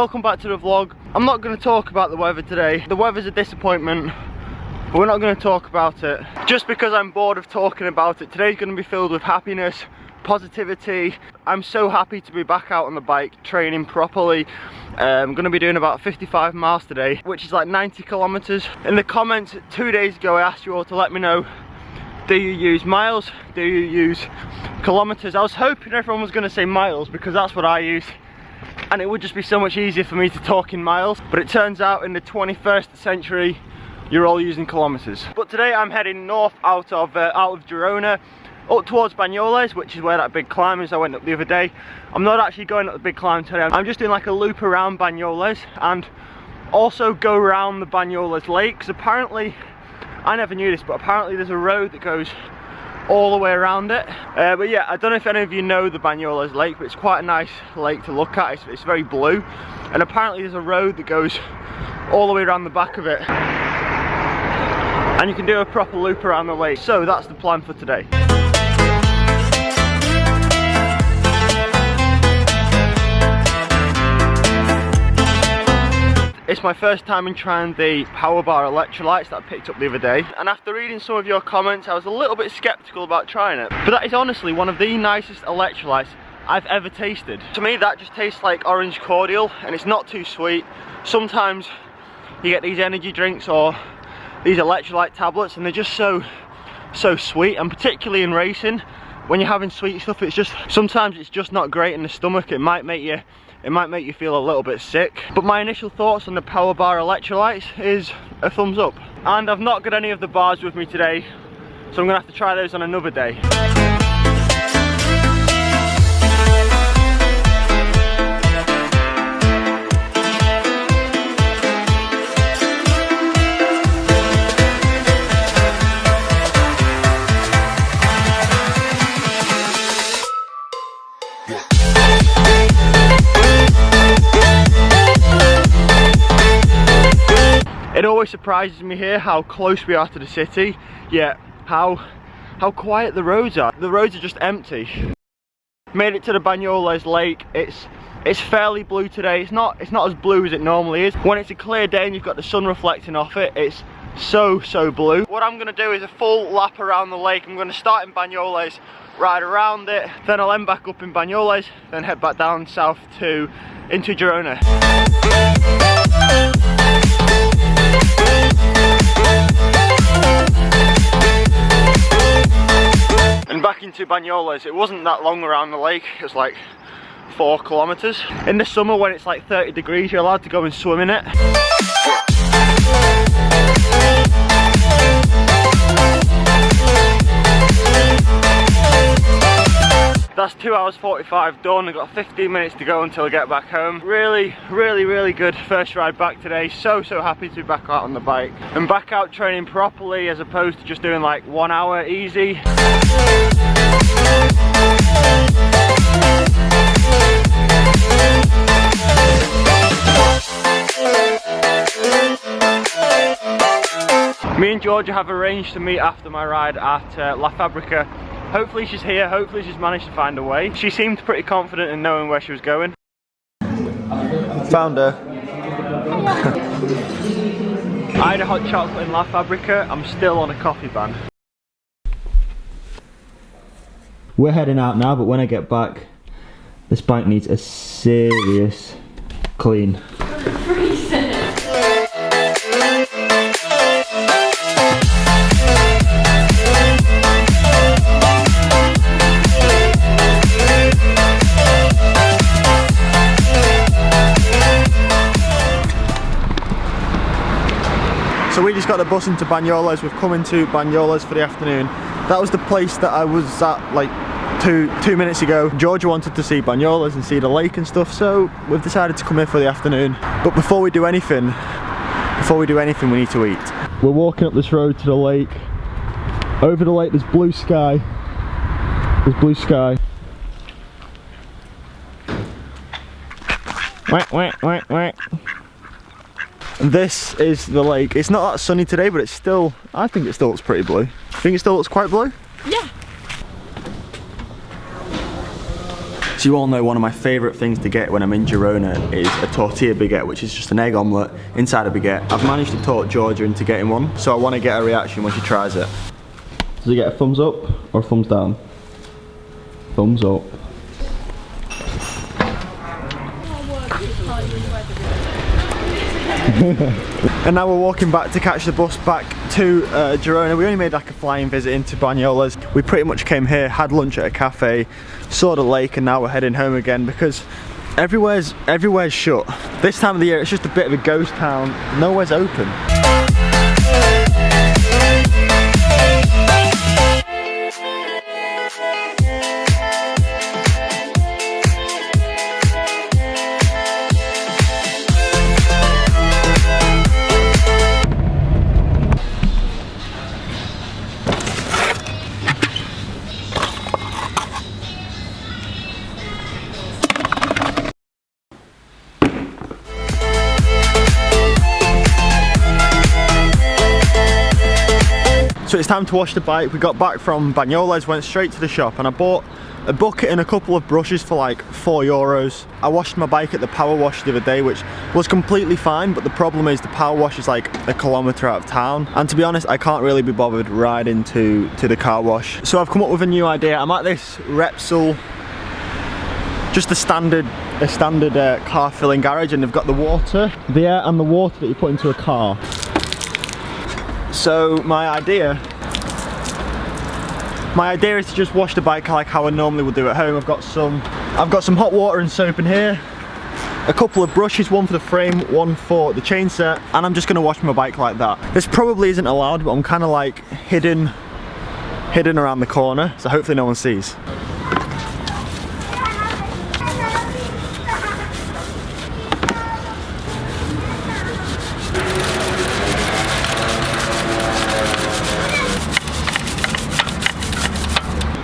welcome back to the vlog. I'm not going to talk about the weather today. The weather's a disappointment, but we're not going to talk about it. Just because I'm bored of talking about it. Today's going to be filled with happiness, positivity. I'm so happy to be back out on the bike, training properly. I'm going to be doing about 55 miles today, which is like 90 kilometers. In the comments 2 days ago, I asked you all to let me know, do you use miles? Do you use kilometers? I was hoping everyone was going to say miles because that's what I use, and it would just be so much easier for me to talk in miles. But it turns out in the 21st century, you're all using kilometers. But today I'm heading north out of Girona, up towards Banyoles, which is where that big climb is I went up the other day. I'm not actually going up the big climb today. I'm just doing like a loop around Banyoles and also go around the Banyoles lake, because apparently, I never knew this, but apparently there's a road that goes all the way around it. But yeah, I don't know if any of you know the Banyoles lake, but it's quite a nice lake to look at. It's very blue, and apparently there's a road that goes all the way around the back of it, and you can do a proper loop around the lake. So that's the plan for today. It's my first time in trying the power bar electrolytes that I picked up the other day, and after reading some of your comments I was a little bit skeptical about trying it, but that is honestly one of the nicest electrolytes I've ever tasted. To me that just tastes like orange cordial, and it's not too sweet. Sometimes you get these energy drinks or these electrolyte tablets and they're just so sweet, and particularly in racing when you're having sweet stuff, it's just sometimes it's just not great in the stomach. It might make you feel a little bit sick. But my initial thoughts on the power bar electrolytes is a thumbs up. And I've not got any of the bars with me today, so I'm gonna have to try those on another day. It always surprises me here how close we are to the city, yet how quiet the roads are. The roads are just empty. Made it to the Banyoles lake. It's fairly blue today. It's not as blue as it normally is. When it's a clear day and you've got the sun reflecting off it, it's so blue. What I'm gonna do is a full lap around the lake. I'm gonna start in Banyoles, ride around it, then I'll end back up in Banyoles, then head back down south into Girona. And back into Banyoles. It wasn't that long around the lake, it was like 4 kilometers. In the summer when it's like 30 degrees, you're allowed to go and swim in it. That's 2 hours 45 done. I've got 15 minutes to go until I get back home. Really good first ride back today. So happy to be back out on the bike and back out training properly, as opposed to just doing like 1 hour easy. Me and Jorja have arranged to meet after my ride at La Fabrica. Hopefully she's here, hopefully she's managed to find a way. She seemed pretty confident in knowing where she was going. Found her. I had a hot chocolate in La Fabrica. I'm still on a coffee ban. We're heading out now, but when I get back, this bike needs a serious clean. So we just got the bus into Banyoles. We've come into Banyoles for the afternoon. That was the place that I was at like two minutes ago. Jorja wanted to see Banyoles and see the lake and stuff, so we've decided to come here for the afternoon. But before we do anything, we need to eat. We're walking up this road to the lake. Over the lake there's blue sky. There's blue sky. Whack. This is the lake. It's not that sunny today, but it's still, I think it still looks pretty blue. I think it still looks quite blue? Yeah. So you all know one of my favourite things to get when I'm in Girona is a tortilla baguette, which is just an egg omelette inside a baguette. I've managed to talk Jorja into getting one, so I want to get her reaction when she tries it. Does he get a thumbs up or a thumbs down? Thumbs up. And now we're walking back to catch the bus back to Girona. We only made like a flying visit into Banyoles. We pretty much came here, had lunch at a cafe, saw the lake, and now we're heading home again because everywhere's shut. This time of the year it's just a bit of a ghost town. Nowhere's open. So it's time to wash the bike. We got back from Banyoles, went straight to the shop, and I bought a bucket and a couple of brushes for like €4. I washed my bike at the power wash the other day, which was completely fine, but the problem is the power wash is like a kilometre out of town, and to be honest I can't really be bothered riding to the car wash. So I've come up with a new idea. I'm at this Repsol, just a standard car filling garage, and they've got the air and the water that you put into a car. So my idea is to just wash the bike like how I normally would do at home. I've got some hot water and soap in here, a couple of brushes, one for the frame, one for the chain set, and I'm just going to wash my bike like that. This probably isn't allowed, but I'm kind of like hidden around the corner, so hopefully no one sees.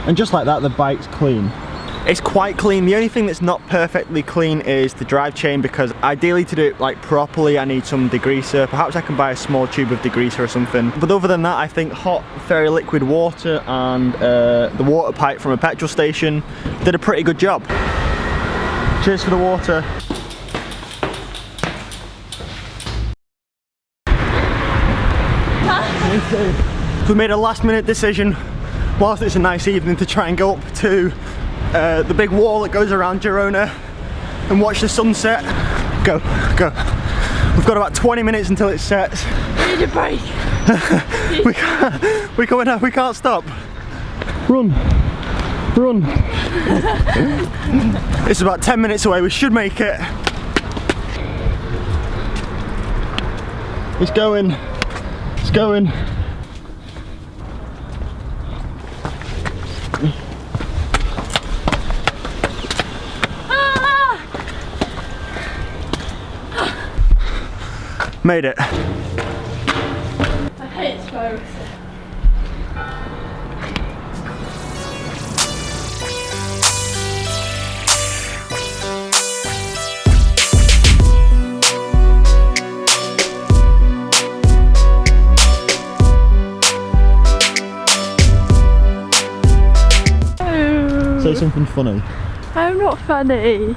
And just like that, the bike's clean. It's quite clean. The only thing that's not perfectly clean is the drive chain, because ideally to do it like properly I need some degreaser. Perhaps I can buy a small tube of degreaser or something. But other than that, I think hot, very liquid water and the water pipe from a petrol station did a pretty good job. Cheers for the water. We made a last minute decision, whilst it's a nice evening, to try and go up to the big wall that goes around Girona and watch the sunset. Go. We've got about 20 minutes until it sets. Need a break. we can't stop. Run. It's about 10 minutes away, we should make it. It's going. Made it. I hate spirals. Say something funny. I'm not funny.